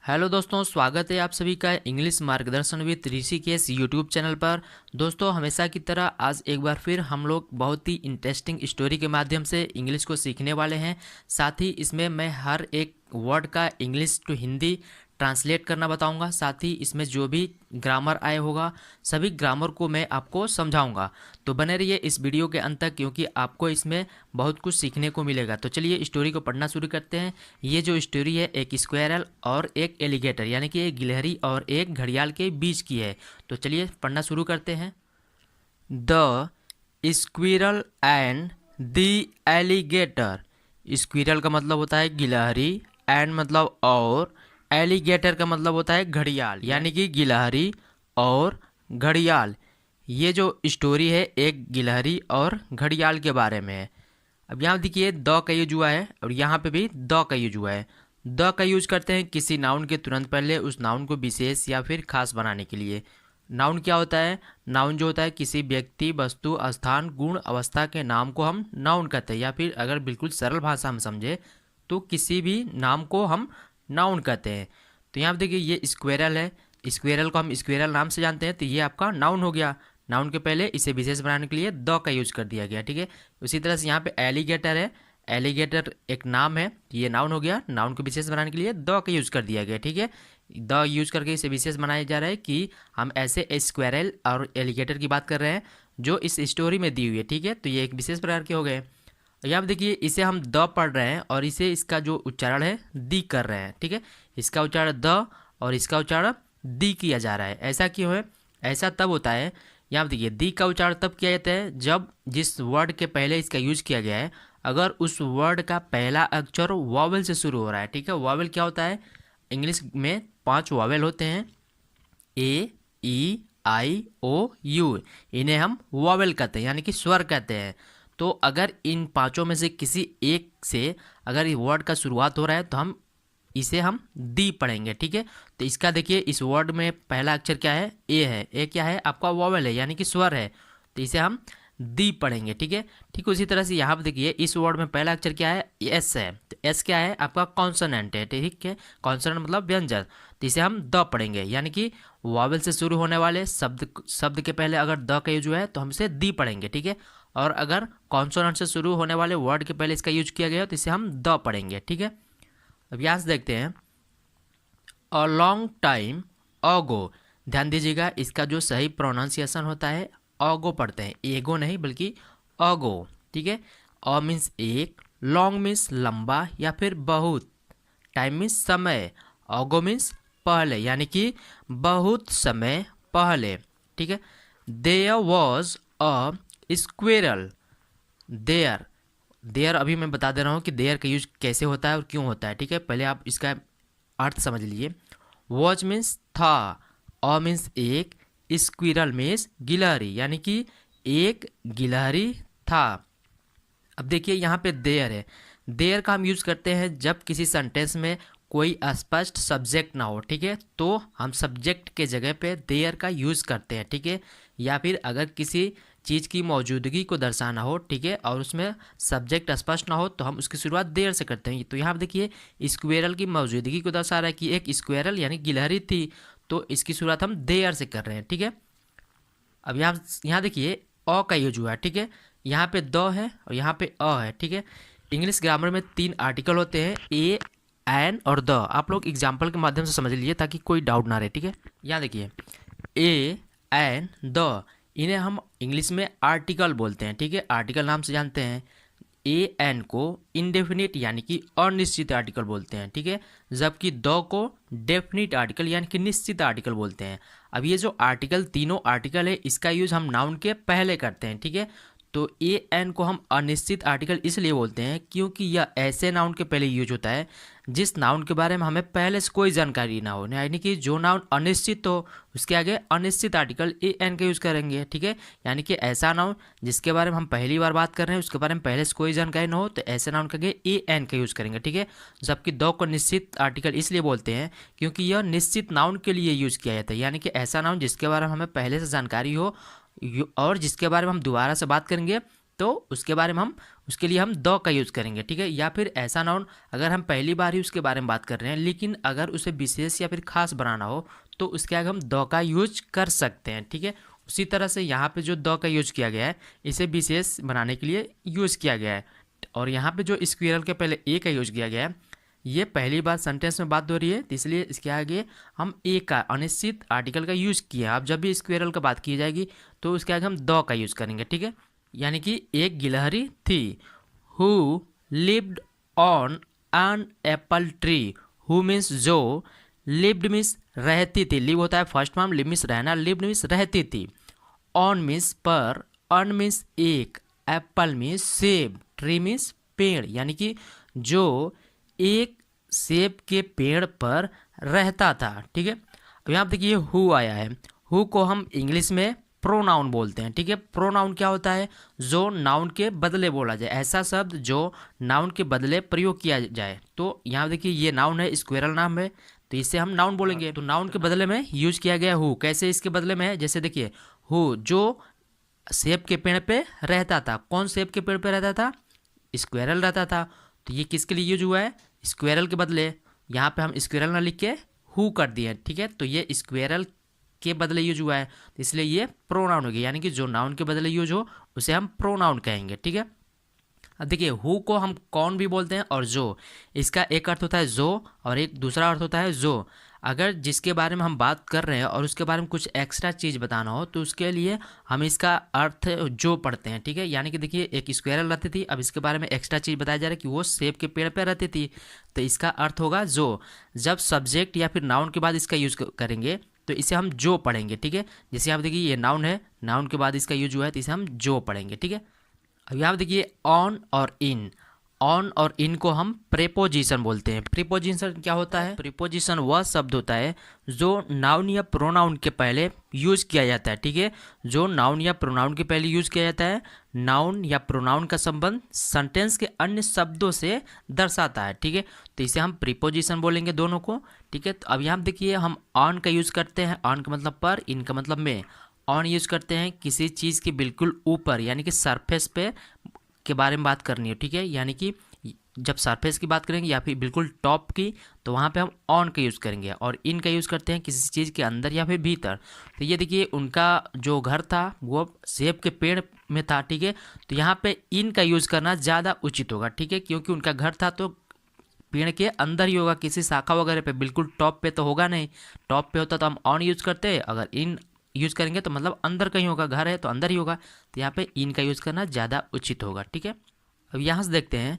Hello दोस्तों, स्वागत है आप सभी का इंग्लिश मार्गदर्शन विद ऋषिकेश यूट्यूब चैनल पर। दोस्तों, हमेशा की तरह आज एक बार फिर हम लोग बहुत ही इंटरेस्टिंग स्टोरी के माध्यम से इंग्लिश को सीखने वाले हैं। साथ ही इसमें मैं हर एक वर्ड का इंग्लिश टू हिंदी ट्रांसलेट करना बताऊंगा। साथ ही इसमें जो भी ग्रामर आया होगा सभी ग्रामर को मैं आपको समझाऊंगा। तो बने रहिए इस वीडियो के अंत तक, क्योंकि आपको इसमें बहुत कुछ सीखने को मिलेगा। तो चलिए स्टोरी को पढ़ना शुरू करते हैं। ये जो स्टोरी है एक स्क्वेरल और एक एलिगेटर यानी कि एक गिलहरी और एक घड़ियाल के बीच की है। तो चलिए पढ़ना शुरू करते हैं। The squirrel and the alligator. Squirrel का मतलब होता है गिलहरी, एंड मतलब और, एलिगेटर का मतलब होता है घड़ियाल यानी कि गिलहरी और घड़ियाल। ये जो स्टोरी है एक गिलहरी और घड़ियाल के बारे में है। अब यहाँ देखिए द का यूज हुआ है और यहाँ पे भी द का यूज हुआ है। द का यूज करते हैं किसी नाउन के तुरंत पहले उस नाउन को विशेष या फिर खास बनाने के लिए। नाउन क्या होता है? नाउन जो होता है किसी व्यक्ति, वस्तु, स्थान, गुण, अवस्था के नाम को हम नाउन कहते हैं, या फिर अगर बिल्कुल सरल भाषा हम समझे तो किसी भी नाम को हम नाउन कहते हैं। तो यहाँ पे देखिए ये स्क्वेरल है, स्क्वेरल को हम स्क्वेरल नाम से जानते हैं, तो ये आपका नाउन हो गया। नाउन के पहले इसे विशेष बनाने के लिए द का यूज कर दिया गया, ठीक है। उसी तरह से यहाँ पे एलिगेटर है, एलिगेटर एक नाम है, ये नाउन हो गया। नाउन को विशेष बनाने के लिए द का यूज कर दिया गया, ठीक है। द यूज करके इसे विशेष बनाया जा रहा है कि हम ऐसे स्क्वेरल और एलिगेटर की बात कर रहे हैं जो इस स्टोरी में दी हुई है, ठीक है। तो ये एक विशेष प्रकार के हो गए। यहाँ पे देखिए इसे हम द पढ़ रहे हैं और इसे इसका जो उच्चारण है दी कर रहे हैं, ठीक है। इसका उच्चारण द और इसका उच्चारण दी किया जा रहा है। ऐसा क्यों है? ऐसा तब होता है, यहाँ पे देखिए दी का उच्चारण तब किया जाता है जब जिस वर्ड के पहले इसका यूज किया गया है अगर उस वर्ड का पहला अक्षर वॉवेल से शुरू हो रहा है, ठीक है। वॉवेल क्या होता है? इंग्लिश में 5 वॉवेल होते हैं, ए, ई, आई, ओ, यू। इन्हें हम वॉवेल कहते हैं यानी कि स्वर कहते हैं। तो अगर इन पांचों में से किसी एक से अगर ये वर्ड का शुरुआत हो रहा है तो इसे हम दी पढ़ेंगे, ठीक है। तो इसका देखिए इस वर्ड में पहला अक्षर क्या है? ए है। ए क्या है? आपका वॉवेल है यानी कि स्वर है, तो इसे हम दी पढ़ेंगे, ठीक है। ठीक उसी तरह से यहाँ पर देखिए इस वर्ड में पहला अक्षर क्या है? एस है। तो एस क्या है? आपका कॉन्सोनेंट है, ठीक है। कॉन्सोनेंट मतलब व्यंजन, तो इसे हम द पढ़ेंगे यानी कि वॉवेल से शुरू होने वाले शब्द के पहले अगर द का यूज हुआ है तो हम इसे दी पढ़ेंगे, ठीक है। और अगर कॉन्सोनेंट से शुरू होने वाले वर्ड के पहले इसका यूज किया गया तो इसे हम द पढ़ेंगे, ठीक है। अब यहाँ से देखते हैं अ लॉन्ग टाइम अगो। ध्यान दीजिएगा इसका जो सही प्रोनाउंसिएशन होता है अगो पढ़ते हैं, एगो नहीं बल्कि अगो, ठीक है। अ मीन्स एक, लॉन्ग मीन्स लंबा या फिर बहुत, टाइम मीन्स समय, अगो मीन्स पहले यानी कि बहुत समय पहले, ठीक है। There was a squirrel. There, there अभी मैं बता दे रहा हूँ कि देयर का यूज कैसे होता है और क्यों होता है, ठीक है। पहले आप इसका अर्थ समझ लीजिए। वॉच मीन्स था, अ मीन्स एक, स्क्विरल मीन्स गिलहरी यानी कि एक गिलहरी था। अब देखिए यहाँ पे देयर है। देयर का हम यूज करते हैं जब किसी सेंटेंस में कोई स्पष्ट सब्जेक्ट ना हो, ठीक है, तो हम सब्जेक्ट के जगह पे देयर का यूज करते हैं, ठीक है। या फिर अगर किसी चीज़ की मौजूदगी को दर्शाना हो, ठीक है, और उसमें सब्जेक्ट स्पष्ट ना हो तो हम उसकी शुरुआत देयर से करते हैं। तो यहाँ पे देखिए स्क्वेरल की मौजूदगी को दर्शा रहा है कि एक स्क्वेरल यानी गिलहरी थी, तो इसकी शुरुआत हम देयर से कर रहे हैं, ठीक है। अब यहाँ देखिए अ का यूज हुआ है, ठीक है। यहाँ पे द है और यहाँ पे अ है, ठीक है। इंग्लिश ग्रामर में 3 आर्टिकल होते हैं, ए, एन और द। आप लोग एग्जाम्पल के माध्यम से समझ लीजिए ताकि कोई डाउट ना रहे, ठीक है। यहाँ देखिए ए, एन, द, इन्हें हम इंग्लिश में आर्टिकल बोलते हैं, ठीक है। आर्टिकल नाम से जानते हैं। ए एन को इनडेफिनिट यानी कि अनिश्चित आर्टिकल बोलते हैं, ठीक है। जबकि द को डेफिनिट आर्टिकल यानी कि निश्चित आर्टिकल बोलते हैं। अब ये जो आर्टिकल, तीनों आर्टिकल है, इसका यूज हम नाउन के पहले करते हैं, ठीक है। तो ए एन को हम अनिश्चित आर्टिकल इसलिए बोलते हैं क्योंकि यह ऐसे नाउन के पहले यूज होता है जिस नाउन के बारे में हमें पहले से कोई जानकारी ना हो, यानी कि जो नाउन अनिश्चित हो उसके आगे अनिश्चित आर्टिकल ए एन का यूज़ करेंगे, ठीक है। यानी कि ऐसा नाउन जिसके बारे में हम पहली बार बात कर रहे हैं उसके बारे में पहले से कोई जानकारी ना हो तो ऐसे नाउन के आगे ए एन का यूज़ करेंगे, ठीक है। जबकि दो को निश्चित आर्टिकल इसलिए बोलते हैं क्योंकि यह निश्चित नाउन के लिए यूज़ किया जाता है, यानी कि ऐसा नाउन जिसके बारे में हमें पहले से जानकारी हो और जिसके बारे में हम दोबारा से बात करेंगे तो उसके बारे में हम उसके लिए हम द का यूज़ करेंगे, ठीक है। या फिर ऐसा नाउन अगर हम पहली बार ही उसके बारे में बात कर रहे हैं, लेकिन अगर उसे विशेष या फिर खास बनाना हो तो उसके आगे हम द का यूज कर सकते हैं, ठीक है। उसी तरह से यहाँ पे जो द का यूज किया गया है इसे विशेष बनाने के लिए यूज किया गया है। और यहाँ पे जो स्क्वेरल के पहले ए का यूज किया गया है, ये पहली बार सेंटेंस में बात हो रही है, तो इसलिए इसके आगे हम ए का अनिश्चित आर्टिकल का यूज़ किया। अब जब भी स्क्वेरल का बात की जाएगी तो उसके आगे हम द का यूज़ करेंगे, ठीक है। यानी कि एक गिलहरी थी, who lived on an apple tree. Who means जो, लिव्ड मीन्स रहती थी, लिव होता है फर्स्ट फॉर्म, लिव मीन्स रहना, लिव्ड मीन्स रहती थी, ऑन मीन्स पर, ऑन मीन्स एक, एप्पल मीन्स सेब, ट्री मीन्स पेड़, यानी कि जो एक सेब के पेड़ पर रहता था, ठीक है। अब यहाँ पे देखिए हु आया है, हु को हम इंग्लिश में प्रोनाउन बोलते हैं, ठीक है। प्रोनाउन क्या होता है? जो नाउन के बदले बोला जाए, ऐसा शब्द जो नाउन के बदले प्रयोग किया जाए। तो यहाँ देखिए ये नाउन है, स्क्वेरल नाम है, तो इसे हम नाउन बोलेंगे। तो नाउन के बदले में यूज किया गया हु। कैसे इसके बदले में है? जैसे देखिए हु जो सेब के पेड़ पे रहता था। कौन सेब के पेड़ पे रहता था? स्क्वेरल रहता था। तो ये किसके लिए यूज हुआ है? स्क्वेरल के बदले। यहाँ पे हम स्क्वेरल ना लिख के हु कर दिए, ठीक है। तो ये स्क्वेरल के बदले यूज हुआ है, तो इसलिए ये प्रोनाउन हो गया, यानी कि जो नाउन के बदले यूज हो उसे हम प्रोनाउन कहेंगे, ठीक है। अब देखिए हु को हम कौन भी बोलते हैं और जो, इसका एक अर्थ होता है जो और एक दूसरा अर्थ होता है जो। अगर जिसके बारे में हम बात कर रहे हैं और उसके बारे में कुछ एक्स्ट्रा चीज़ बताना हो तो उसके लिए हम इसका अर्थ जो पढ़ते हैं, ठीक है। यानी कि देखिए एक स्क्वेरल रहती थी, अब इसके बारे में एक्स्ट्रा चीज़ बताया जा रहा है कि वो सेब के पेड़ पर रहती थी, तो इसका अर्थ होगा जो। जब सब्जेक्ट या फिर नाउन के बाद इसका यूज करेंगे तो इसे हम जो पढ़ेंगे, ठीक है। जैसे यहाँ देखिए ये नाउन है, नाउन के बाद इसका यूज हुआ है तो इसे हम जो पढ़ेंगे, ठीक है। अब यहाँ देखिए ऑन और इन, ऑन और इन को हम प्रीपोजिशन बोलते हैं। प्रीपोजिशन क्या होता है? प्रीपोजिशन वह शब्द होता है जो नाउन या प्रोनाउन के पहले यूज किया जाता है, ठीक है। जो नाउन या प्रोनाउन के पहले यूज किया जाता है, नाउन या प्रोनाउन का संबंध सेंटेंस के अन्य शब्दों से दर्शाता है, ठीक है। तो इसे हम प्रीपोजिशन बोलेंगे दोनों को, ठीक है। तो अब यहाँ देखिए हम ऑन का यूज करते हैं, ऑन का मतलब पर, इन का मतलब में। ऑन यूज करते हैं किसी चीज़ के बिल्कुल ऊपर, यानी कि सरफेस पे के बारे में बात करनी है, ठीक है। यानी कि जब सरफेस की बात करेंगे या फिर बिल्कुल टॉप की, तो वहाँ पे हम ऑन का यूज़ करेंगे। और इन का यूज़ करते हैं किसी चीज़ के अंदर या फिर भीतर। तो ये देखिए उनका जो घर था वो सेब के पेड़ में था, ठीक है। तो यहाँ पे इन का यूज़ करना ज़्यादा उचित होगा, ठीक है, क्योंकि उनका घर था तो पेड़ के अंदर ही होगा, किसी शाखा वगैरह पे, बिल्कुल टॉप पे तो होगा नहीं। टॉप पे होता तो हम ऑन यूज़ करते, अगर इन यूज़ करेंगे तो मतलब अंदर कहीं होगा, घर है तो अंदर ही होगा, तो यहाँ पे इन का यूज़ करना ज़्यादा उचित होगा, ठीक है। अब यहाँ से देखते हैं,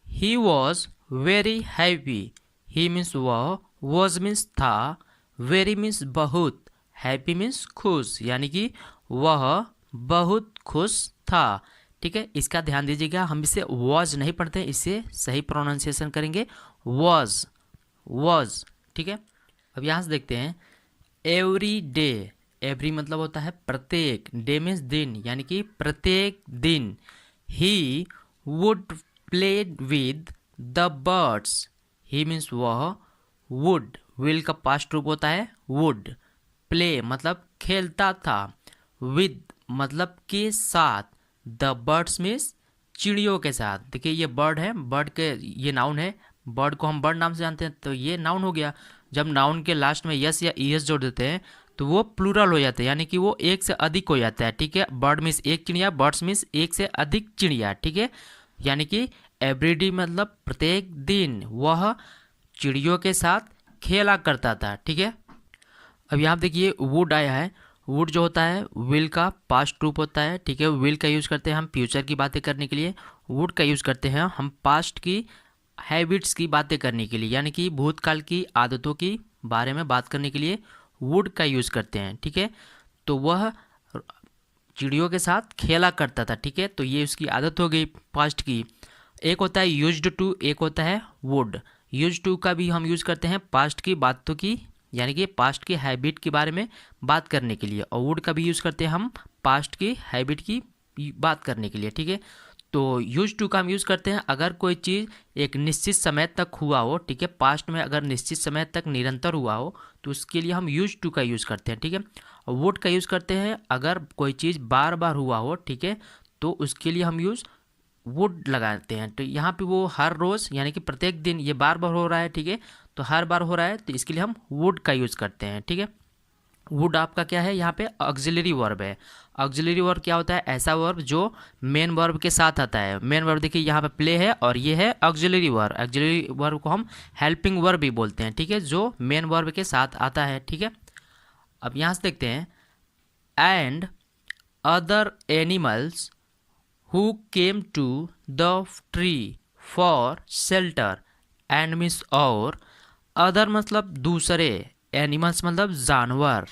he was very happy. He means वह, वॉज मीन्स था, वेरी मीन्स बहुत, हैप्पी मीन्स खुश, यानी कि वह बहुत खुश था, ठीक है। इसका ध्यान दीजिएगा, हम इसे वॉज नहीं पढ़ते, इसे सही प्रोनाउंसिएशन करेंगे वॉज, वॉज, ठीक है। अब यहाँ से देखते हैं, एवरी डे, एवरी मतलब होता है प्रत्येक, डे मीन्स दिन, यानी कि प्रत्येक दिन। He would play with the birds. He means वह, वुड विल का पास्ट रूप होता है वुड, प्ले मतलब खेलता था, विद मतलब के साथ, द बर्ड्स मीन्स चिड़ियों के साथ। देखिए ये बर्ड है, बर्ड के ये नाउन है, बर्ड को हम बर्ड नाम से जानते हैं, तो ये नाउन हो गया। जब नाउन के लास्ट में यस या ईएस जोड़ देते हैं तो वो प्लूरल हो जाता है, यानी कि वो एक से अधिक हो जाता है, ठीक है। बर्ड मीन्स एक चिड़िया, बर्ड्स मीन्स एक से अधिक चिड़िया, ठीक है। यानी कि एवरीडे मतलब प्रत्येक दिन वह चिड़ियों के साथ खेला करता था, ठीक है। अब यहाँ देखिए वुड आया है, वुड जो होता है विल का पास्ट रूप होता है, ठीक है। विल का यूज़ करते हैं हम फ्यूचर की बातें करने के लिए, वुड का यूज़ करते हैं हम पास्ट की हैबिट्स की बातें करने के लिए, यानी कि भूतकाल की आदतों की बारे में बात करने के लिए वुड का यूज़ करते हैं, ठीक है। तो वह चिड़ियों के साथ खेला करता था, ठीक है। तो ये उसकी आदत हो गई पास्ट की। एक होता है यूज्ड टू, एक होता है वुड। यूज टू का भी हम यूज़ करते हैं पास्ट की बातों की, यानी कि पास्ट की हैबिट के बारे में बात करने के लिए, और वुड का भी यूज़ करते हैं हम पास्ट की हैबिट की बात करने के लिए, ठीक है। तो यूज टू का हम यूज़ करते हैं अगर कोई चीज़ एक निश्चित समय तक हुआ हो, ठीक है, पास्ट में अगर निश्चित समय तक निरंतर हुआ हो तो उसके लिए हम यूज टू का यूज़ करते हैं, ठीक है। और वुड का यूज़ करते हैं अगर कोई चीज़ बार बार हुआ हो, ठीक है, तो उसके लिए हम यूज़ वुड लगाते हैं। तो यहाँ पे वो हर रोज़ यानी कि प्रत्येक दिन ये बार बार हो रहा है, ठीक है, तो हर बार हो रहा है तो इसके लिए हम वुड का यूज़ करते हैं, ठीक है। वुड आपका क्या है, यहाँ पे ऑक्सिलरी वर्ब है। ऑक्सिलरी वर्ब क्या होता है, ऐसा वर्ब जो मेन वर्ब के साथ आता है। मेन वर्ब देखिए यहाँ पे प्ले है और ये है ऑक्सिलरी वर्ब। ऑक्सिलरी वर्ब को हम हेल्पिंग वर्ब भी बोलते हैं, ठीक है, जो मेन वर्ब के साथ आता है, ठीक है। अब यहाँ से देखते हैं, and other animals who came to the tree for shelter and means और अदर मतलब दूसरे, एनिमल्स मतलब जानवर,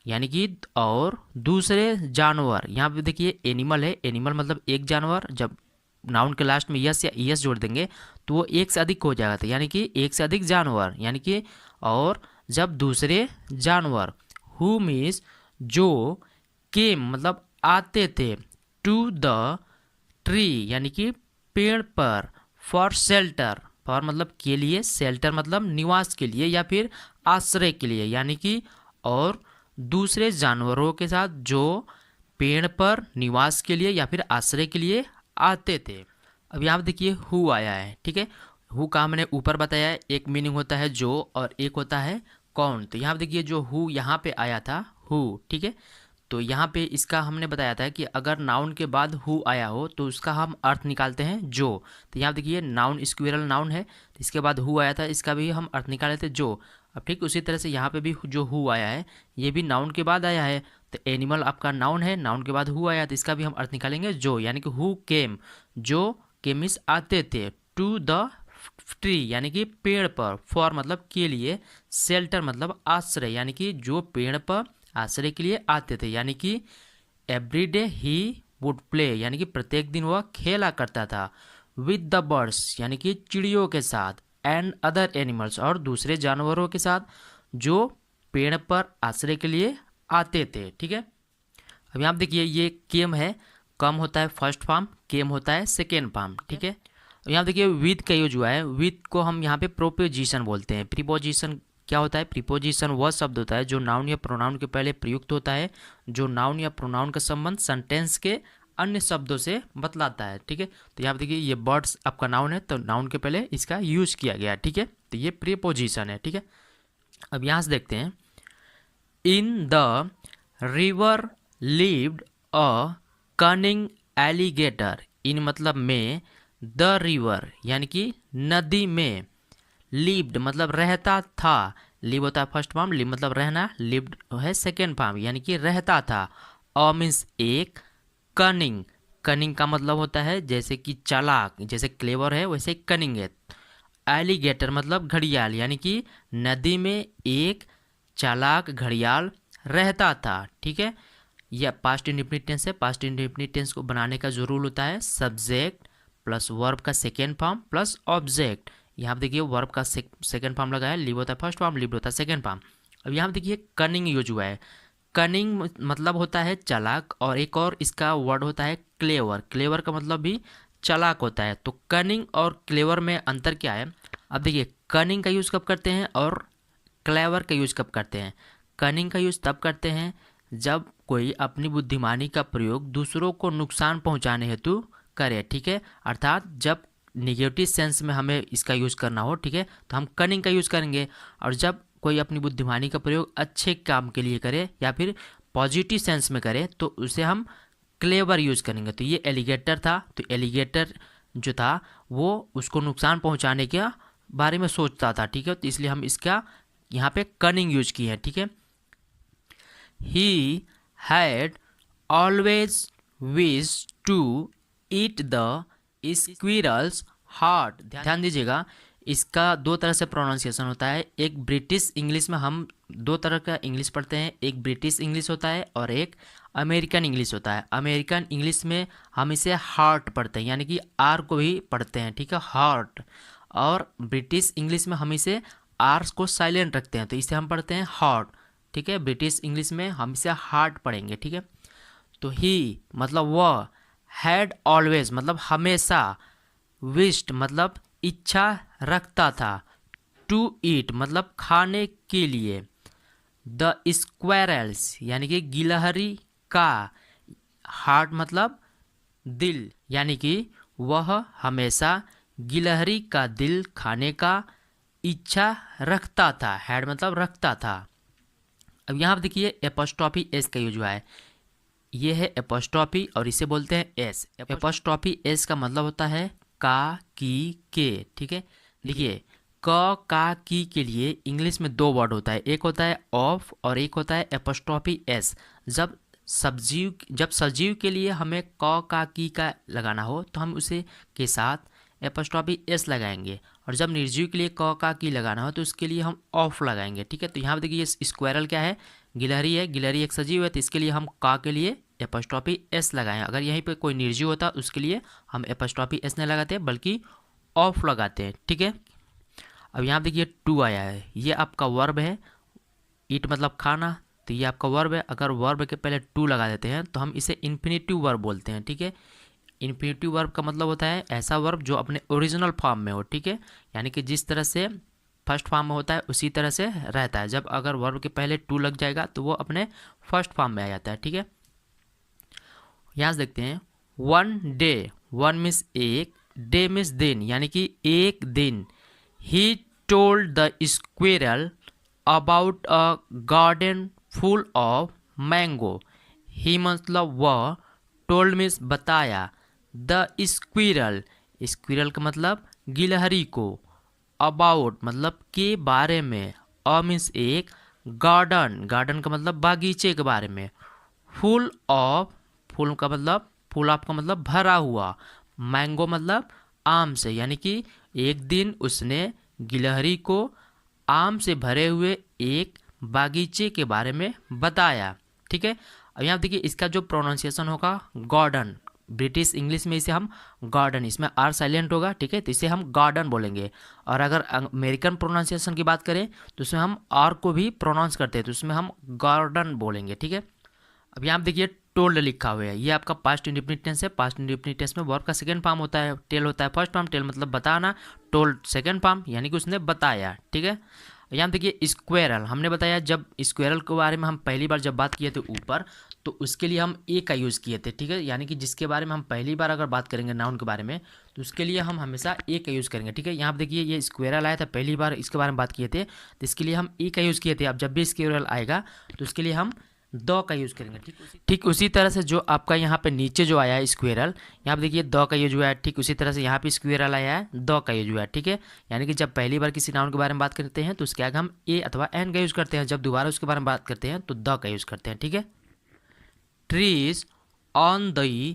यानी कि और दूसरे जानवर। यहाँ पे देखिए एनिमल है, एनिमल मतलब एक जानवर, जब नाउन के लास्ट में यस या ईएस जोड़ देंगे तो वो एक से अधिक हो जाएगा, तो यानी कि एक से अधिक जानवर, यानी कि और जब दूसरे जानवर, हु मीन्स जो, केम मतलब आते थे, टू द ट्री यानी कि पेड़ पर, फॉर शेल्टर, फॉर मतलब के लिए, शेल्टर मतलब निवास के लिए या फिर आश्रय के लिए, यानी कि और दूसरे जानवरों के साथ जो पेड़ पर निवास के लिए या फिर आश्रय के लिए आते थे। अब यहाँ पे देखिए हु आया है, ठीक है। हु का मैंने ऊपर बताया है, एक मीनिंग होता है जो और एक होता है कौन। तो यहाँ पे देखिए जो हु यहाँ पे आया था, हु, ठीक है, तो यहाँ पे इसका हमने बताया था कि अगर नाउन के बाद हु आया हो तो उसका हम अर्थ निकालते हैं जो। तो यहाँ देखिए नाउन स्क्विरल नाउन है, तो इसके बाद हु आया था, इसका भी हम अर्थ निकाले थे जो। अब ठीक उसी तरह से यहाँ पे भी जो हु आया है ये भी नाउन के बाद आया है, तो एनिमल आपका नाउन है, नाउन के बाद हु आया तो इसका भी हम अर्थ निकालेंगे जो, यानी कि हु केम, जो केम मीन्स आते थे, टू द ट्री यानी कि पेड़ पर, फॉर मतलब के लिए, शेल्टर मतलब आश्रय, यानी कि जो पेड़ पर आश्रय के लिए आते थे, यानी कि एवरीडे ही वुड प्ले यानी कि प्रत्येक दिन वह खेला करता था, विद द बर्ड्स यानी कि चिड़ियों के साथ, एंड अदर एनिमल्स और दूसरे जानवरों के साथ जो पेड़ पर आश्रय के लिए आते थे, ठीक है। अब यहाँ देखिए ये केम है, कम होता है फर्स्ट फॉर्म, केम होता है सेकेंड फॉर्म, ठीक है। यहाँ देखिए विद का यूज हुआ है, विद को हम यहाँ पे प्रोपोजिशन बोलते हैं। प्रीपोजिशन क्या होता है, प्रीपोजिशन वह शब्द होता है जो नाउन या प्रोनाउन के पहले प्रयुक्त होता है, जो नाउन या प्रोनाउन का संबंध सेंटेंस के अन्य शब्दों से बतलाता है, ठीक है। तो यहाँ देखिए ये बर्ड्स आपका नाउन है, तो नाउन के पहले इसका यूज किया गया, ठीक है, तो ये प्रीपोजिशन है, ठीक है। अब यहाँ से देखते हैं, in the river lived a cunning alligator, in मतलब में, द रिवर यानी कि नदी में, लिव्ड मतलब रहता था, लिव होता है फर्स्ट फॉर्म, लिव मतलब रहना, लिव्ड है सेकेंड फॉर्म यानी कि रहता था, अ मीन्स एक, कनिंग, कनिंग का मतलब होता है जैसे कि चालाक, जैसे क्लेवर है वैसे कनिंग है। एलिगेटर मतलब घड़ियाल, यानी कि नदी में एक चालाक घड़ियाल रहता था, ठीक है। यह पास्ट इंडेफिनिट टेंस है, पास्ट इंडेफिनिट टेंस को बनाने का जो रूल होता है, सब्जेक्ट प्लस वर्ब का सेकेंड फॉर्म प्लस ऑब्जेक्ट। यहाँ पे देखिए वर्ब का सेकेंड फॉर्म लगा है, लिव होता है फर्स्ट फॉर्म, लिव होता है सेकेंड फॉर्म। अब यहाँ पे देखिए कनिंग यूज हुआ है, कनिंग मतलब होता है चालाक, और एक और इसका वर्ड होता है क्लेवर, क्लेवर का मतलब भी चालाक होता है। तो कनिंग और क्लेवर में अंतर क्या है, अब देखिए कनिंग का यूज़ कब करते हैं और क्लेवर का यूज़ कब करते हैं। कनिंग का यूज़ तब करते हैं जब कोई अपनी बुद्धिमानी का प्रयोग दूसरों को नुकसान पहुंचाने हेतु करे, ठीक है, अर्थात जब निगेटिव सेंस में हमें इसका यूज़ करना हो, ठीक है, तो हम कनिंग का यूज़ करेंगे, और जब कोई अपनी बुद्धिमानी का प्रयोग अच्छे काम के लिए करे या फिर पॉजिटिव सेंस में करे तो उसे हम क्लेवर यूज़ करेंगे। तो ये एलिगेटर था, तो एलिगेटर जो था वो उसको नुकसान पहुंचाने के बारे में सोचता था, ठीक है, तो इसलिए हम इसका यहाँ पे कनिंग यूज किए हैं, ठीक है। He had always wish to eat the squirrels heart, ध्यान दीजिएगा इसका दो तरह से प्रोनाउंसिएशन होता है। एक ब्रिटिश इंग्लिश में हम दो तरह का इंग्लिश पढ़ते हैं, एक ब्रिटिश इंग्लिश होता है और एक अमेरिकन इंग्लिश होता है। अमेरिकन इंग्लिश में हम इसे हार्ट पढ़ते हैं, यानी कि आर को भी पढ़ते हैं, ठीक है, हार्ट, और ब्रिटिश इंग्लिश में हम इसे आर को साइलेंट रखते हैं, तो इसे हम पढ़ते हैं हार्ट, ठीक है। ब्रिटिश इंग्लिश में हम इसे हार्ट पढ़ेंगे, ठीक है। तो ही मतलब वह, हैड ऑलवेज मतलब हमेशा, विश्ड मतलब इच्छा रखता था, टू ईट मतलब खाने के लिए, द स्क्वेरल्स यानी कि गिलहरी का, हार्ट मतलब दिल, यानी कि वह हमेशा गिलहरी का दिल खाने का इच्छा रखता था। हैड मतलब रखता था। अब यहाँ पर देखिए एपोस्ट्रॉफी एस का यूज हुआ है। ये है एपोस्ट्रॉफी और इसे बोलते हैं एस। एपोस्ट्रॉफी एस का मतलब होता है का, की, के। ठीक है, देखिए क, का, की के लिए इंग्लिश में दो वर्ड होता है, एक होता है ऑफ और एक होता है एपोस्ट्रॉफी एस। जब सजीव के लिए हमें क, का, की का लगाना हो तो हम उसे के साथ एपोस्ट्रॉफी एस लगाएंगे, और जब निर्जीव के लिए क, का, की लगाना हो तो उसके लिए हम ऑफ लगाएंगे। ठीक है, तो यहाँ पर देखिए स्क्वायरल क्या है, गिलहरी है, गिलहरी एक सजीव है, तो इसके लिए हम का के लिए एपोस्ट्रॉफी एस लगाएं। अगर यहीं पे कोई निर्जीव होता उसके लिए हम एपोस्ट्रॉफी एस नहीं लगाते बल्कि ऑफ लगाते हैं। ठीक है, अब यहाँ देखिए टू आया है, ये आपका वर्ब है, ईट मतलब खाना, तो ये आपका वर्ब है। अगर वर्ब के पहले टू लगा देते हैं तो हम इसे इन्फिनेटिव वर्ब बोलते हैं। ठीक है, इन्फिनेटिव वर्ब का मतलब होता है ऐसा वर्ब जो अपने ओरिजिनल फॉर्म में हो। ठीक है, यानी कि जिस तरह से फर्स्ट फॉर्म में होता है उसी तरह से रहता है। जब अगर वर्ब के पहले टू लग जाएगा तो वो अपने फर्स्ट फॉर्म में आ जाता है। ठीक है, यहाँ से देखते हैं वन डे, वन मीन्स एक, डे मीन्स दिन, यानी कि एक दिन। He told the squirrel about a garden full of mango. He मतलब वह, टोल्ड मीन्स बताया, द स्क्विरल, स्क्विरल का मतलब गिलहरी को, अबाउट मतलब के बारे में, अ मीन्स एक, गार्डन, गार्डन का मतलब बागीचे के बारे में, फुल ऑफ, फुल का मतलब फुल ऑफ का मतलब भरा हुआ, मैंगो मतलब आम से, यानी कि एक दिन उसने गिलहरी को आम से भरे हुए एक बागीचे के बारे में बताया। ठीक है, अब यहाँ देखिए इसका जो प्रोनाउंसिएशन होगा गार्डन, ब्रिटिश इंग्लिश में इसे हम गार्डन, इसमें आर साइलेंट होगा। ठीक है, तो इसे हम गार्डन बोलेंगे। और अगर अमेरिकन प्रोनाउंसिएशन की बात करें तो उसमें हम आर को भी प्रोनाउंस करते हैं, तो उसमें हम गार्डन बोलेंगे। ठीक है, अब यहाँ देखिए टोल्ड लिखा हुआ है, ये आपका पास्ट इंडेफिनिट टेंस है। पास्ट इंडेफिनिट टेंस में वर्ब का सेकंड फॉर्म होता है, टेल होता है फर्स्ट फॉर्म, टेल मतलब बताना, टोल्ड सेकंड फॉर्म, यानी कि उसने बताया। ठीक है, यहाँ देखिए स्क्वेरल, हमने बताया जब स्क्वेरल के बारे में हम पहली बार जब बात किए थे ऊपर, तो उसके लिए हम ए का यूज़ किए थे। ठीक है, यानी कि जिसके बारे में हम पहली बार अगर बात करेंगे नाउन के बारे में तो उसके लिए हम हमेशा ए का यूज़ करेंगे। ठीक है, यहाँ पर देखिए ये स्क्वेरल आया था, पहली बार इसके बारे में बात किए थे तो इसके लिए हम ए का यूज़ किए थे। अब जब भी स्क्वेरल आएगा तो उसके लिए हम द का यूज़ करेंगे। ठीक उसी तरह से जो आपका यहाँ पे नीचे जो आया है स्क्वेरल, यहाँ पे देखिए द का यूज हुआ है, ठीक उसी तरह से यहाँ पे स्क्वेरल आया है, द का यूज हुआ है। ठीक है, यानी कि जब पहली बार किसी नाउन के बारे में बात करते हैं तो उसके आगे हम ए अथवा एन का यूज़ करते हैं, जब दोबारा उसके बारे में बात करते हैं तो द का यूज़ करते हैं। ठीक है, trees on the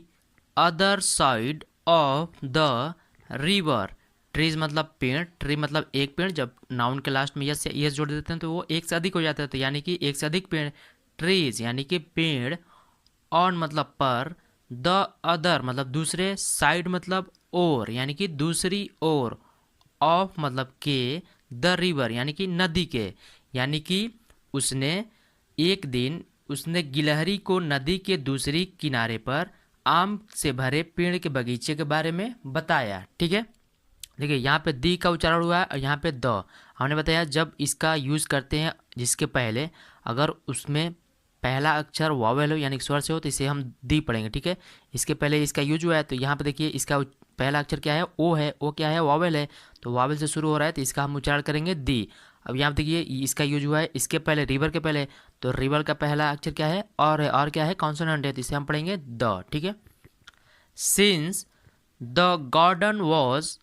other side of the river, trees मतलब पेड़, ट्री मतलब एक पेड़, जब नाउन के लास्ट में यस या यस जोड़ देते हैं तो वो एक से अधिक हो जाता है, तो यानी कि एक से अधिक पेड़, ट्रीज यानी कि पेड़, ऑन मतलब पर, द अदर मतलब दूसरे, साइड मतलब ओर यानी कि दूसरी ओर, ऑफ मतलब के, द रिवर यानी कि नदी के, यानी कि उसने एक दिन उसने गिलहरी को नदी के दूसरी किनारे पर आम से भरे पेड़ के बगीचे के बारे में बताया। ठीक है, देखिए यहाँ पे दी का उच्चारण हुआ है और यहाँ पे द, हमने बताया जब इसका यूज़ करते हैं जिसके पहले अगर उसमें पहला अक्षर वावेल हो यानी स्वर से हो तो इसे हम दी पढ़ेंगे। ठीक है, इसके पहले इसका यूज हुआ है तो यहाँ पे देखिए इसका पहला अक्षर क्या है, ओ है, ओ क्या है, वावेल है, तो वावेल से शुरू हो रहा है तो इसका हम उच्चारण करेंगे दी। अब यहाँ पे देखिए इसका यूज हुआ है इसके पहले, रिवर के पहले, तो रिवर का पहला अक्षर क्या है, और है, और क्या है, कॉन्सोनेंट है, तो इसे हम पढ़ेंगे द। ठीक है, since the garden was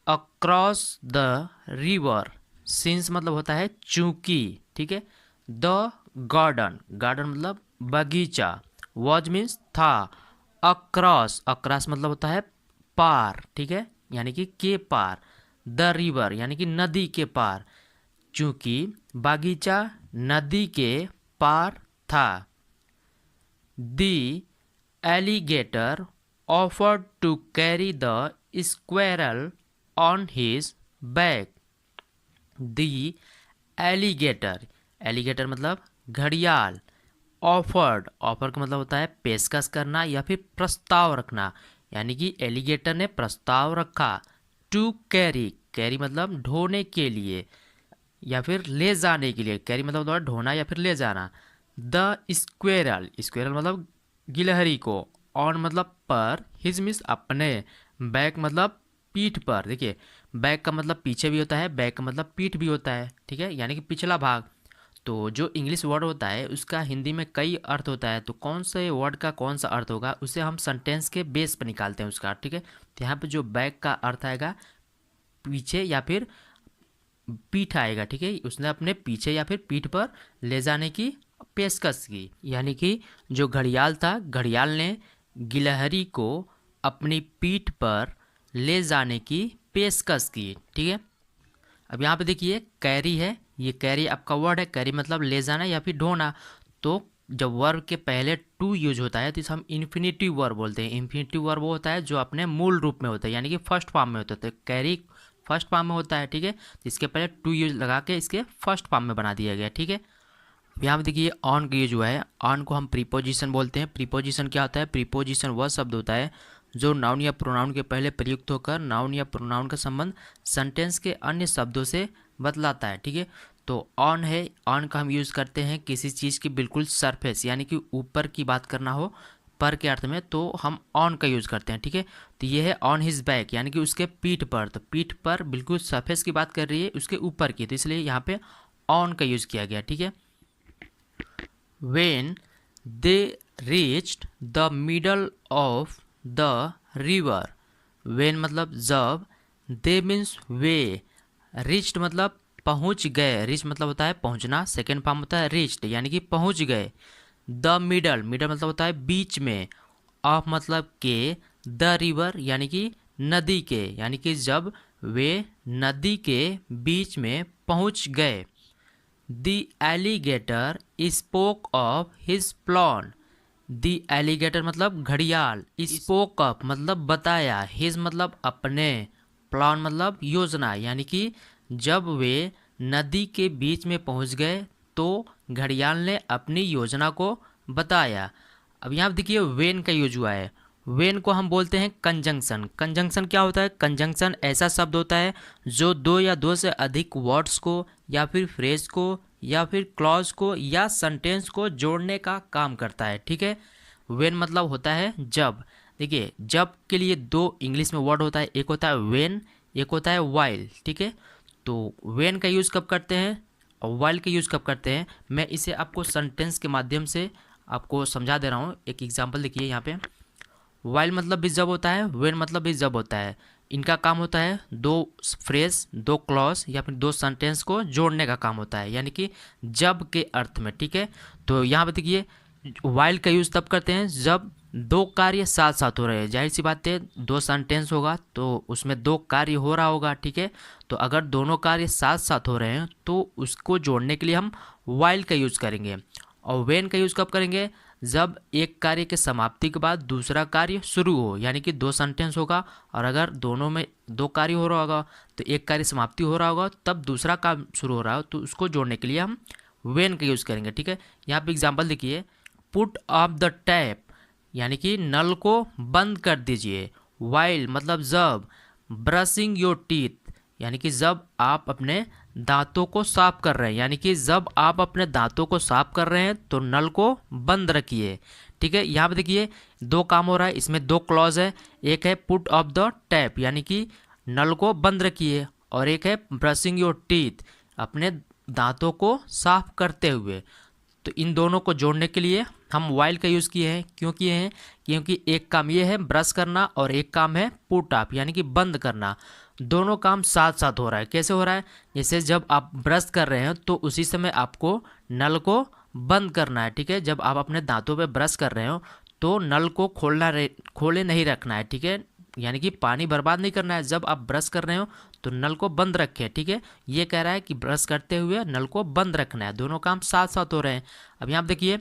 across the river, since मतलब होता है चूंकि। ठीक है, द गार्डन, गार्डन मतलब बगीचा, वॉज मीन्स था, अक्रॉस, अक्रॉस मतलब होता है पार। ठीक है, यानी कि के पार, द रिवर यानी कि नदी के पार, चूंकि बागीचा नदी के पार था। The alligator offered to carry the squirrel on his back. The alligator, alligator मतलब घड़ियाल, ऑफर्ड, ऑफर का मतलब होता है पेशकश करना या फिर प्रस्ताव रखना, यानी कि एलिगेटर ने प्रस्ताव रखा, टू कैरी, कैरी मतलब ढोने के लिए या फिर ले जाने के लिए, कैरी मतलब होता है ढोना या फिर ले जाना, द स्क्वेरल, स्क्वेरल मतलब गिलहरी को, ऑन मतलब पर, हिज मीन्स अपने, बैक मतलब पीठ पर। देखिए बैक का मतलब पीछे भी होता है, बैक का मतलब पीठ भी होता है, ठीक है, यानी कि पिछला भाग। तो जो इंग्लिश वर्ड होता है उसका हिंदी में कई अर्थ होता है, तो कौन से वर्ड का कौन सा अर्थ होगा उसे हम सेंटेंस के बेस पर निकालते हैं उसका, ठीक है। तो यहाँ पे जो बैक का अर्थ आएगा पीछे या फिर पीठ आएगा, ठीक है, उसने अपने पीछे या फिर पीठ पर ले जाने की पेशकश की, यानी कि जो घड़ियाल था, घड़ियाल ने गिलहरी को अपनी पीठ पर ले जाने की पेशकश की, ठीक है। अब यहाँ पे देखिए कैरी है, ये कैरी आपका वर्ड है, कैरी मतलब ले जाना या फिर ढोना। तो जब वर्ब के पहले टू यूज होता है तो इसे हम इन्फिनिटिव वर्ब बोलते हैं। इन्फिनिटिव वर्ब वो होता है जो अपने मूल रूप में होता है, यानी कि फर्स्ट फॉर्म में होता है। तो कैरी फर्स्ट फॉर्म में होता है, ठीक है, तो इसके पहले टू यूज लगा के इसके फर्स्ट फॉर्म में बना दिया गया, ठीक है। यहाँ पे देखिए ऑन का यूज हुआ है, ऑन को हम प्रीपोजिशन बोलते हैं। प्रीपोजिशन क्या होता है? प्रीपोजिशन वह शब्द होता है जो नाउन या प्रोनाउन के पहले प्रयुक्त होकर नाउन या प्रोनाउन का संबंध सेंटेंस के अन्य शब्दों से बतलाता है, ठीक है। तो ऑन है, ऑन का हम यूज़ करते हैं किसी चीज़ की बिल्कुल सरफेस, यानी कि ऊपर की बात करना हो पर के अर्थ में, तो हम ऑन का यूज़ करते हैं, ठीक है। तो ये है ऑन हिज बैक, यानी कि उसके पीठ पर। तो पीठ पर बिल्कुल सरफेस की बात कर रही है, उसके ऊपर की, तो इसलिए यहाँ पे ऑन का यूज़ किया गया, ठीक है। When they reached the middle of the river, when मतलब जब, they means वे, reached मतलब पहुंच गए, reach मतलब होता है पहुंचना, सेकेंड फॉर्म होता है reached यानी कि पहुंच गए। द मिडल, मिडल मतलब होता है बीच में, ऑफ मतलब के, द रिवर यानी कि नदी के, यानी कि जब वे नदी के बीच में पहुंच गए। The alligator spoke of his plan. The alligator मतलब घड़ियाल, spoke of मतलब बताया, his मतलब अपने, plan मतलब योजना, यानी कि जब वे नदी के बीच में पहुंच गए तो घड़ियाल ने अपनी योजना को बताया। अब यहाँ पे देखिए वेन का यूज हुआ है। वेन को हम बोलते हैं कंजंक्शन। कंजंक्शन क्या होता है? कंजंक्शन ऐसा शब्द होता है जो दो या दो से अधिक वर्ड्स को या फिर फ्रेज को या फिर क्लॉज को या सेंटेंस को जोड़ने का काम करता है, ठीक है। वेन मतलब होता है जब। देखिए जब के लिए दो इंग्लिश में वर्ड होता है, एक होता है वेन, एक होता है वाइल, ठीक है। तो वेन का यूज़ कब करते हैं और वाइल का यूज़ कब करते हैं, मैं इसे आपको सेंटेंस के माध्यम से आपको समझा दे रहा हूँ। एक एग्जांपल देखिए यहाँ पे, वाइल मतलब भी जब होता है, वेन मतलब भी जब होता है। इनका काम होता है दो फ्रेज, दो क्लॉज या फिर दो सेंटेंस को जोड़ने का काम होता है, यानी कि जब के अर्थ में, ठीक है। तो यहाँ पे देखिए वाइल का यूज़ तब करते हैं जब दो कार्य साथ साथ हो रहे हैं। जाहिर सी बात है दो सेंटेंस होगा तो उसमें दो कार्य हो रहा होगा, ठीक है। तो अगर दोनों कार्य साथ साथ हो रहे हैं तो उसको जोड़ने के लिए हम वाइल का यूज़ करेंगे। और वेन का यूज़ कब करेंगे? जब एक कार्य के समाप्ति के बाद दूसरा कार्य शुरू हो, यानी कि दो सेंटेंस होगा और अगर दोनों में दो कार्य हो रहा होगा तो एक कार्य समाप्ति हो रहा होगा तब दूसरा काम शुरू हो रहा हो, तो उसको जोड़ने के लिए हम वेन का यूज़ करेंगे, ठीक है। यहाँ पे एग्जांपल देखिए, पुट ऑफ द टैप यानी कि नल को बंद कर दीजिए। वाइल मतलब जब, ब्रशिंग योर टीथ यानी कि जब आप अपने दांतों को साफ कर रहे हैं, यानी कि जब आप अपने दांतों को साफ कर रहे हैं तो नल को बंद रखिए, ठीक है। यहाँ पे देखिए दो काम हो रहा है, इसमें दो क्लॉज है, एक है पुट ऑफ द टैप यानी कि नल को बंद रखिए और एक है ब्रशिंग योर टीथ अपने दांतों को साफ करते हुए। तो इन दोनों को जोड़ने के लिए हम वाइल का यूज़ किए हैं। क्यों किए हैं? क्योंकि एक काम ये है ब्रश करना और एक काम है पुट ऑफ यानी कि बंद करना। दोनों काम साथ साथ हो रहा है। कैसे हो रहा है? जैसे जब आप ब्रश कर रहे हैं तो उसी समय आपको नल को बंद करना है, ठीक है। जब आप अपने दांतों पे ब्रश कर रहे हो तो नल को खोले नहीं रखना है, ठीक है, यानी कि पानी बर्बाद नहीं करना है। जब आप ब्रश कर रहे हो तो नल को बंद रखें, ठीक है। ये कह रहा है कि ब्रश करते हुए नल को बंद रखना है, दोनों काम साथ साथ हो रहे हैं। अब यहाँ पे देखिए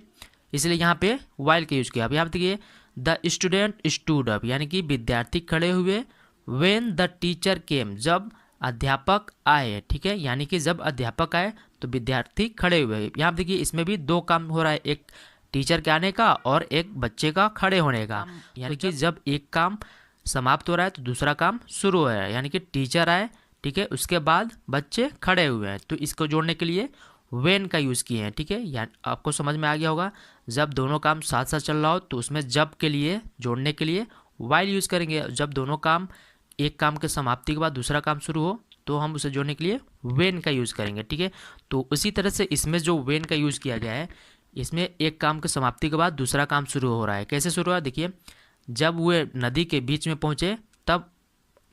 इसलिए यहाँ पे वाइल का यूज किया। अब यहाँ पे देखिए द स्टूडेंट स्टूड अप यानी कि विद्यार्थी खड़े हुए। व्हेन द टीचर केम जब अध्यापक आए, ठीक है, यानी कि जब अध्यापक आए तो विद्यार्थी खड़े हुए। यहाँ पे देखिए इसमें भी दो काम हो रहा है, एक टीचर के आने का और एक बच्चे का खड़े होने का, यानी कि जब एक काम समाप्त हो रहा है तो दूसरा काम शुरू हो रहा है, यानी कि टीचर आए, ठीक है, उसके बाद बच्चे खड़े हुए हैं। तो इसको जोड़ने के लिए व्हेन का यूज़ किए हैं, ठीक है। या आपको समझ में आ गया होगा, जब दोनों काम साथ साथ चल रहा हो तो उसमें जब के लिए जोड़ने के लिए वाइल यूज़ करेंगे। जब दोनों काम, एक काम के समाप्ति के बाद दूसरा काम शुरू हो तो हम उसे जोड़ने के लिए व्हेन का यूज़ करेंगे, ठीक है। तो उसी तरह से इसमें जो व्हेन का यूज़ किया गया है, इसमें एक काम के समाप्ति के बाद दूसरा काम शुरू हो रहा है। कैसे शुरू हुआ, देखिए, जब वे नदी के बीच में पहुँचे तब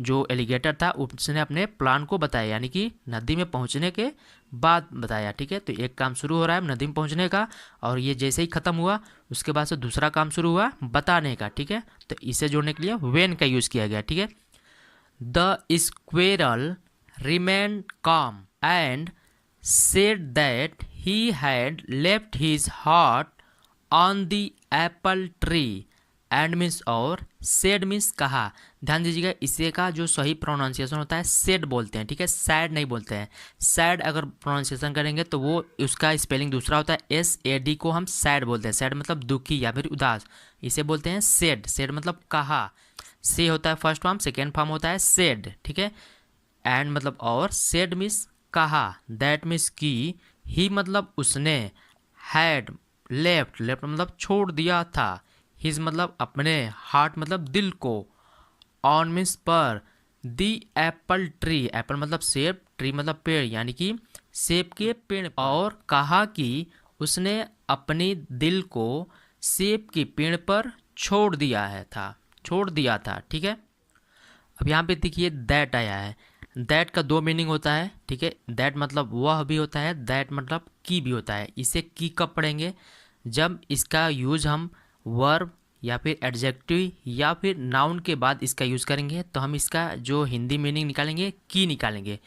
जो एलिगेटर था उसने अपने प्लान को बताया, यानी कि नदी में पहुंचने के बाद बताया, ठीक है। तो एक काम शुरू हो रहा है नदी में पहुंचने का, और ये जैसे ही ख़त्म हुआ उसके बाद से दूसरा काम शुरू हुआ बताने का, ठीक है। तो इसे जोड़ने के लिए व्हेन का यूज़ किया गया, ठीक है। द स्क्वेरल रिमेन काम and said that he had left his heart on the Apple tree and means और सेड मीन्स कहा। ध्यान दीजिएगा, इसे का जो सही प्रोनाउंसिएशन होता है सेड बोलते हैं, ठीक है, सैड नहीं बोलते हैं। सैड अगर प्रोनाउंसिएशन करेंगे तो वो उसका स्पेलिंग दूसरा होता है, SAD को हम सैड बोलते हैं। सैड मतलब दुखी या फिर उदास, इसे बोलते हैं सेड। सेड मतलब कहा, से होता है फर्स्ट फॉर्म, सेकेंड फॉर्म होता है सेड, ठीक है। एंड मतलब और, सेड मीन्स कहा, दैट मीन्स की, ही मतलब उसने, हैड लेफ्ट, लेफ्ट मतलब छोड़ दिया था, हिज मतलब अपने, हार्ट मतलब दिल को, ऑन मीन्स पर, दी एप्पल ट्री, एप्पल मतलब सेब, ट्री मतलब पेड़, यानी कि सेब के पेड़, और कहा कि उसने अपनी दिल को सेब के पेड़ पर छोड़ दिया था, ठीक है। अब यहाँ पे देखिए दैट आया है। दैट का दो मीनिंग होता है, ठीक है। दैट मतलब वह भी होता है, दैट मतलब की भी होता है। इसे की कब पढ़ेंगे, जब इसका यूज हम वर्ब या फिर एडजेक्टिव या फिर नाउन के बाद इसका यूज़ करेंगे तो हम इसका जो हिंदी मीनिंग निकालेंगे की निकालेंगे।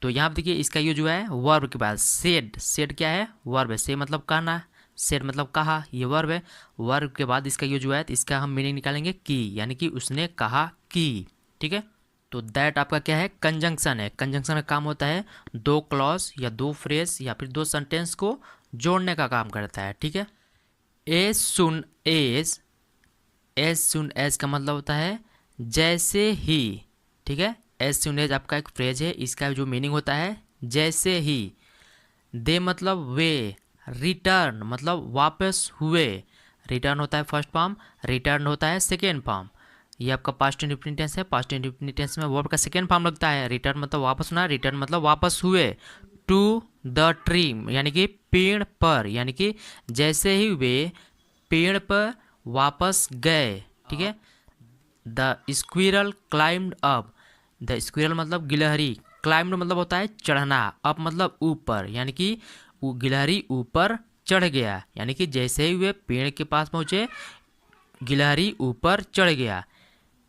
तो यहाँ पर देखिए इसका यूज हुआ है वर्ब के बाद, सेड। सेड क्या है, वर्ब है। से मतलब कहना, सेड मतलब कहा, ये वर्ब है। वर्ब के बाद इसका यूज हुआ है तो इसका हम मीनिंग निकालेंगे की, यानी कि उसने कहा की, ठीक है। तो दैट आपका क्या है, कंजंक्शन है। कंजंक्शन का काम होता है दो क्लॉज या दो फ्रेज या फिर दो सेंटेंस को जोड़ने का काम करता है, ठीक है। एज सुन एज का मतलब होता है जैसे ही, ठीक है। एज सुन एज आपका एक फ्रेज है, इसका जो मीनिंग होता है जैसे ही। दे मतलब वे, रिटर्न मतलब वापस हुए। रिटर्न होता है फर्स्ट फॉर्म, रिटर्न होता है सेकेंड फॉर्म। ये आपका पास्ट इंडेफिनिट टेंस है। पास्ट इंडेफिनिट टेंस में वर्ब का सेकेंड फॉर्म लगता है। रिटर्न मतलब वापस होना, रिटर्न मतलब वापस हुए। टू द ट्री यानी कि पेड़ पर, यानी कि जैसे ही वे पेड़ पर वापस गए, ठीक है। The squirrel climbed up, the squirrel मतलब गिलहरी, क्लाइम्ड मतलब होता है चढ़ना, अप मतलब ऊपर, यानी कि गिलहरी ऊपर चढ़ गया, यानी कि जैसे ही वे पेड़ के पास पहुंचे गिलहरी ऊपर चढ़ गया।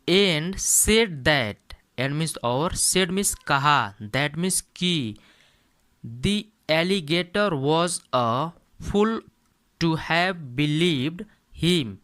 And said that, and means और, सेड मीन्स कहा, दैट मीन्स की, the alligator was a fool to have believed him.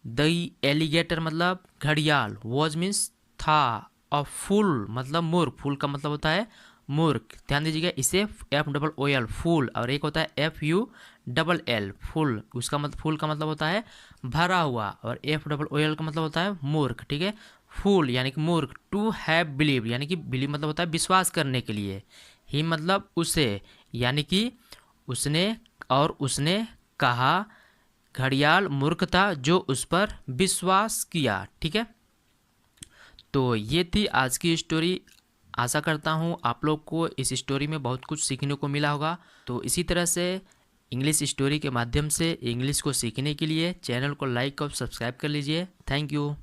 The alligator मतलब घड़ियाल, वॉज मीन्स था, और फुल मतलब मूर्ख, फुल का मतलब होता है मूर्ख। ध्यान दीजिएगा, इसे FOOL फुल, और एक होता है FULL फुल, उसका मतलब फुल का मतलब होता है भरा हुआ, और FOOL का मतलब होता है मूर्ख, ठीक है। फुल यानी कि मूर्ख, टू हैव बिलीव यानी कि बिलीव मतलब होता है विश्वास करने के लिए, ही मतलब उसे, यानी कि उसने, और उसने कहा घड़ियाल मूर्ख था जो उस पर विश्वास किया, ठीक है। तो ये थी आज की स्टोरी। आशा करता हूँ आप लोग को इस स्टोरी में बहुत कुछ सीखने को मिला होगा। तो इसी तरह से इंग्लिश स्टोरी के माध्यम से इंग्लिश को सीखने के लिए चैनल को लाइक और सब्सक्राइब कर लीजिए। Thank you.